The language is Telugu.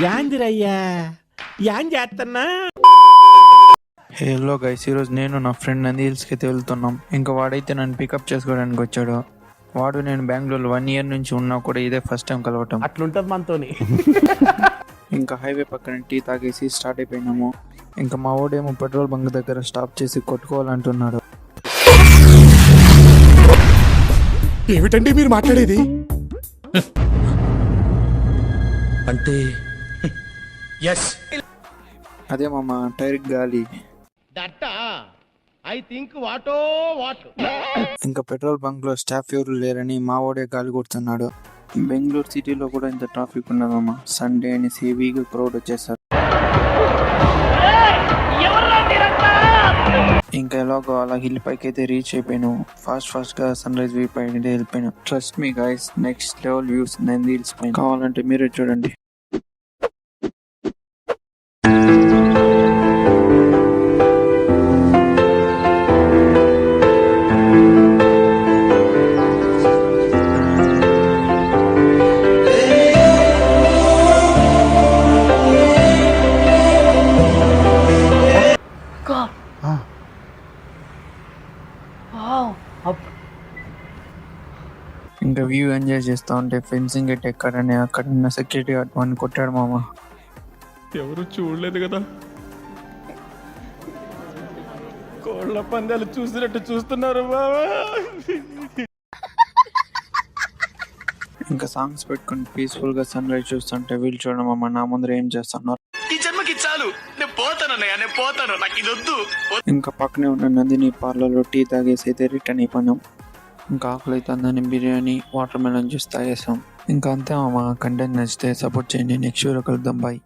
యాందిరయ్యా యాం చేస్తున్నా. హలో గైస్, ఈరోజు నేను నా ఫ్రెండ్ నంది హిల్స్కి అయితే వెళ్తున్నాం. ఇంకా వాడైతే నన్ను పికప్ చేసుకోవడానికి వచ్చాడు. వాడు నేను బెంగళూరు 1 year నుంచి ఉన్నా కూడా ఇదే ఫస్ట్ టైం కలవటం. అట్లుంటది మనతోని. ఇంకా హైవే పక్కన టీ తాగేసి స్టార్ట్ అయిపోయినాము. ఇంకా మా వాడేమో పెట్రోల్ బంక్ దగ్గర స్టాప్ చేసి కొట్టుకోవాలంటున్నాడు. ఏమిటండి మీరు మాట్లాడేది? అంటే ఎస్, అదే మామ టైర్ గాలి. ఇంకా పెట్రోల్ బంక్ లో స్టాఫ్ ఎవరు లేరని మా వాడే గాలి కొడుతున్నాడు. బెంగళూరు సిటీలో కూడా ఇంత ట్రాఫిక్ ఉన్నదమ్మా. సండే అని హెవీగా క్రౌడ్ వచ్చేసారు. ఇంకా ఎలాగో అలా హిల్ పైకి అయితే రీచ్ అయిపోయాను. ఫాస్ట్ గా సన్ రైజ్ వ్యూ పైన వెళ్ళిపోయాను. Trust me guys, next level views Nandi hills పైన. కావాలంటే మీరే చూడండి. ఇంకా వ్యూ ఎంజాయ్ చేస్తా ఉంటే ఫెన్సింగ్ గేట్ ఎక్కడనే అక్కడ సెక్యూరిటీ గార్డ్ వాడిని కొట్టాడు మామ. ఎవరు చూడలేదు కదా, కోళ్ళ పందాలు చూసినట్టు చూస్తున్నారు బాబా. ఇంకా సాంగ్స్ పెట్టుకుని పీస్ఫుల్ గా సన్ రైజ్ చూస్తుంటే వీళ్ళు చూడడం మామ నా ముందర ఏం చేస్తున్నారు. ఈ జన్మకి చాలు, నేను పోతాను, నాకు ఇది వద్దు. ఇంకా పక్కనే ఉన్న నందిని పార్లర్లో టీ తాగేసి అయితే రిటర్న్ అయిపోయినాం. ఇంకా ఆకలి అయితే అందని బిర్యానీ, వాటర్ మెలన్ జ్యూస్ తాగేసాం. ఇంకా అంతే మామ. కంటెంట్ నచ్చితే సపోర్ట్ చేయండి. నెక్స్ట్ వీడియో కలుద్దాం. బాయ్.